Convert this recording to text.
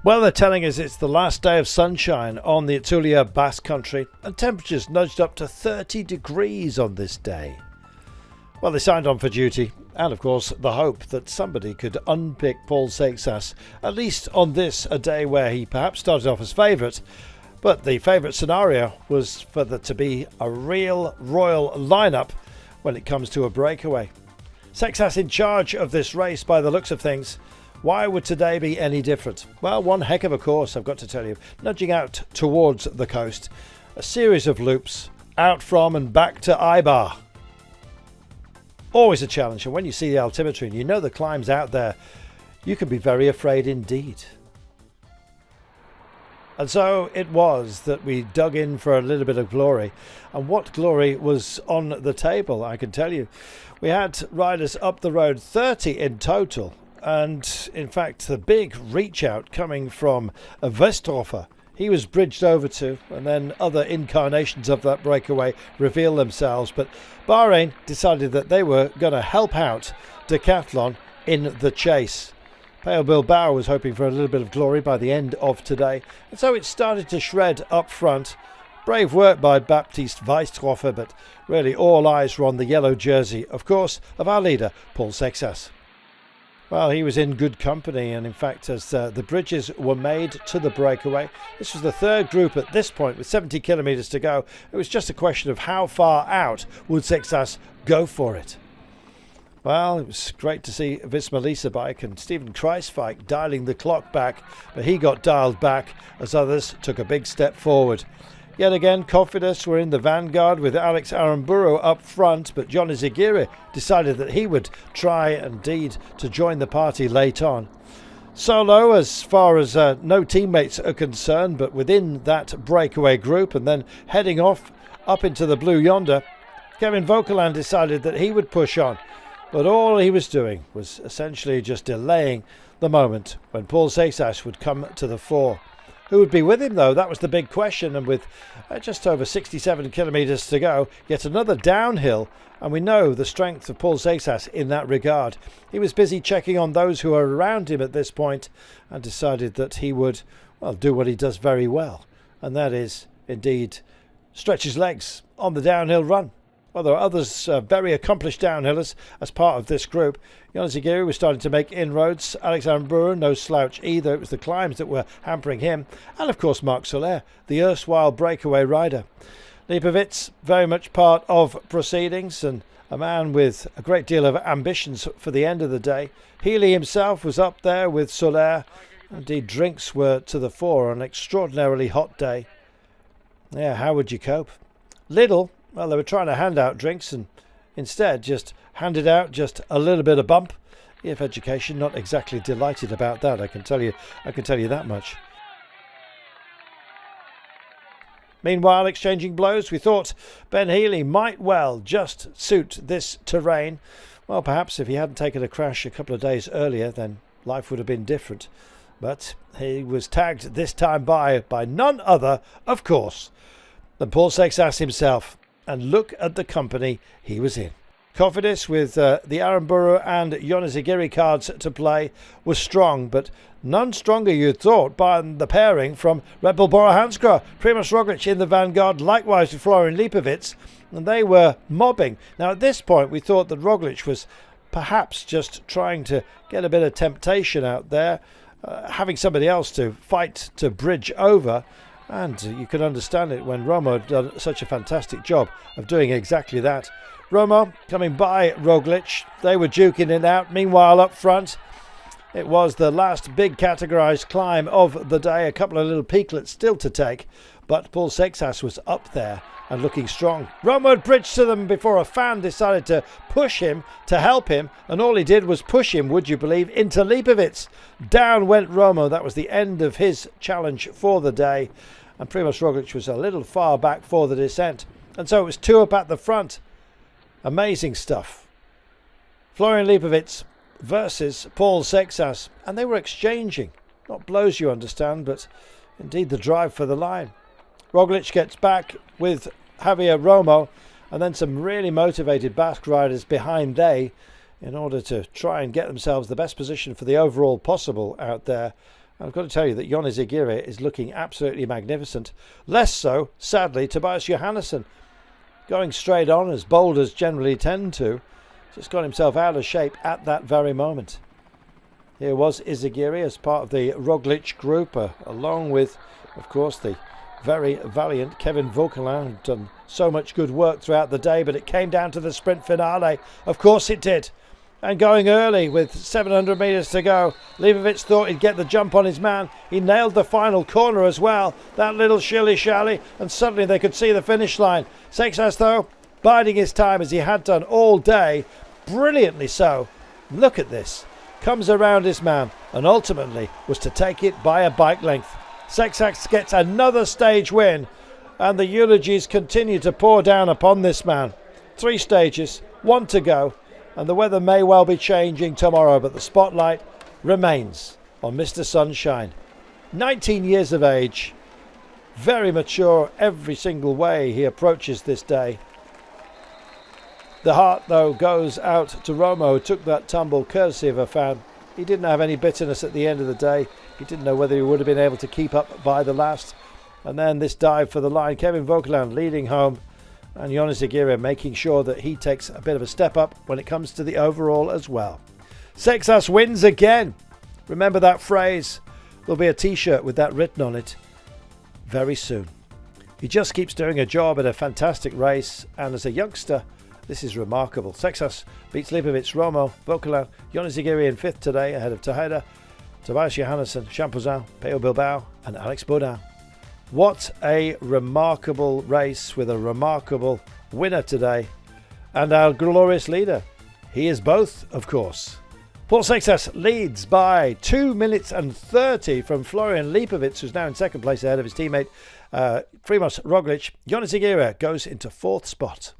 Well, they're telling us it's the last day of sunshine on the ItzulIa Basque Country, and temperatures nudged up to 30 degrees on this day. Well, they signed on for duty, and of course the hope that somebody could unpick Paul Seixas, at least on this, a day where he perhaps started off as favourite. But the favourite scenario was for there to be a real royal lineup when it comes to a breakaway. Seixas in charge of this race by the looks of things. Why would today be any different? Well, one heck of a course, I've got to tell you. Nudging out towards the coast. A series of loops out from and back to Etapa. Always a challenge, and when you see the altimetry and you know the climbs out there, you can be very afraid indeed. And so it was that we dug in for a little bit of glory. And what glory was on the table, I can tell you. We had riders up the road, 30 in total. And in fact, the big reach out coming from Westrofer, he was bridged over to, and then other incarnations of that breakaway reveal themselves. But Bahrain decided that they were going to help out Decathlon in the chase. Pale Bilbao was hoping for a little bit of glory by the end of today, and so it started to shred up front. Brave work by Baptiste Weistrofer, but really all eyes were on the yellow jersey, of course, of our leader, Paul Seixas. Well, he was in good company, and in fact, as the bridges were made to the breakaway, this was the third group at this point with 70 kilometres to go. It was just a question of how far out would Seixas go for it. Well, it was great to see Visma Lease bike and Steven Kruijswijk dialing the clock back, but he got dialed back as others took a big step forward. Yet again, Cofidis were in the vanguard with Alex Aramburu up front, but Johnny Zagiri decided that he would try indeed to join the party late on. Solo, as far as no teammates are concerned, but within that breakaway group, and then heading off up into the blue yonder, Kevin Vokeland decided that he would push on. But all he was doing was essentially just delaying the moment when Paul Seixas would come to the fore. Who would be with him, though? That was the big question. And with just over 67 kilometres to go, yet another downhill. And we know the strength of Paul Seixas in that regard. He was busy checking on those who are around him at this point and decided that he would, well, do what he does very well. And that is, indeed, stretch his legs on the downhill run. Well, there are others very accomplished downhillers as part of this group. Johnny Zagiri was starting to make inroads. Alex Aramburu, no slouch either. It was the climbs that were hampering him. And, of course, Marc Soler, the erstwhile breakaway rider. Lipovitz, very much part of proceedings and a man with a great deal of ambitions for the end of the day. Healy himself was up there with Soler. Indeed, drinks were to the fore on an extraordinarily hot day. Yeah, how would you cope? Lidl, well, they were trying to hand out drinks and instead just handed out just a little bit of bump. EF Education not exactly delighted about that, I can tell you that much. Meanwhile, exchanging blows, we thought Ben Healy might well just suit this terrain. Well, perhaps if he hadn't taken a crash a couple of days earlier, then life would have been different. But he was tagged this time by none other, of course, than Paul Seixas himself. And look at the company he was in. Cofidis, with the Aramburu and Johnny Zagiri cards to play, was strong, but none stronger, you'd thought, by the pairing from Red Bull Bora Hansgrohe. Primož Roglic in the vanguard, likewise with Florian Lipovitz, and they were mobbing. Now, at this point, we thought that Roglic was perhaps just trying to get a bit of temptation out there, having somebody else to fight to bridge over. And you can understand it when Romo had done such a fantastic job of doing exactly that. Romo coming by Roglic. They were duking it out. Meanwhile, up front, it was the last big categorised climb of the day. A couple of little peaklets still to take. But Paul Seixas was up there and looking strong. Romo had bridged to them before a fan decided to push him to help him. And all he did was push him, would you believe, into Lipovitz. Down went Romo. That was the end of his challenge for the day. And Primož Roglic was a little far back for the descent. And so it was two up at the front. Amazing stuff. Florian Lipovitz versus Paul Seixas. And they were exchanging. Not blows, you understand, but indeed the drive for the line. Roglic gets back with Javier Romo. And then some really motivated Basque riders behind they in order to try and get themselves the best position for the overall possible out there. I've got to tell you that Jonas Aguirre is looking absolutely magnificent. Less so, sadly, Tobias Johannesson, going straight on as boulders generally tend to. Just got himself out of shape at that very moment. Here was Izaguirre as part of the Roglic group, along with, of course, the very valiant Kevin Vauquelin, who'd done so much good work throughout the day, but it came down to the sprint finale. Of course it did. And going early with 700 metres to go, Leibovitz thought he'd get the jump on his man. He nailed the final corner as well. That little shilly-shally, and suddenly they could see the finish line. Seixas, though, biding his time as he had done all day, brilliantly so. Look at this. Comes around his man, and ultimately was to take it by a bike length. Seixas gets another stage win, and the eulogies continue to pour down upon this man. 3 stages, 1 to go. And the weather may well be changing tomorrow, but the spotlight remains on Mr. Sunshine. 19 years of age, very mature every single way he approaches this day. The heart, though, goes out to Romo, who took that tumble courtesy of a fan. He didn't have any bitterness at the end of the day. He didn't know whether he would have been able to keep up by the last. And then this dive for the line, Kevin Vauquelin leading home. And Jonas Aguirre making sure that he takes a bit of a step up when it comes to the overall as well. Seixas wins again. Remember that phrase. There'll be a t-shirt with that written on it very soon. He just keeps doing a job in a fantastic race, and as a youngster, this is remarkable. Seixas beats Leibovitz, Romo, Vauquelin, Jonas Aguirre in 5th today ahead of Tejeda, Tobias Johannesson, Champouzin, Peo Bilbao and Alex Baudin. What a remarkable race with a remarkable winner today. And our glorious leader. He is both, of course. Paul Seixas leads by 2 minutes and 30 from Florian Leibovitz, who's now in 2nd place ahead of his teammate Primož Roglic. Jonas Aguirre goes into 4th spot.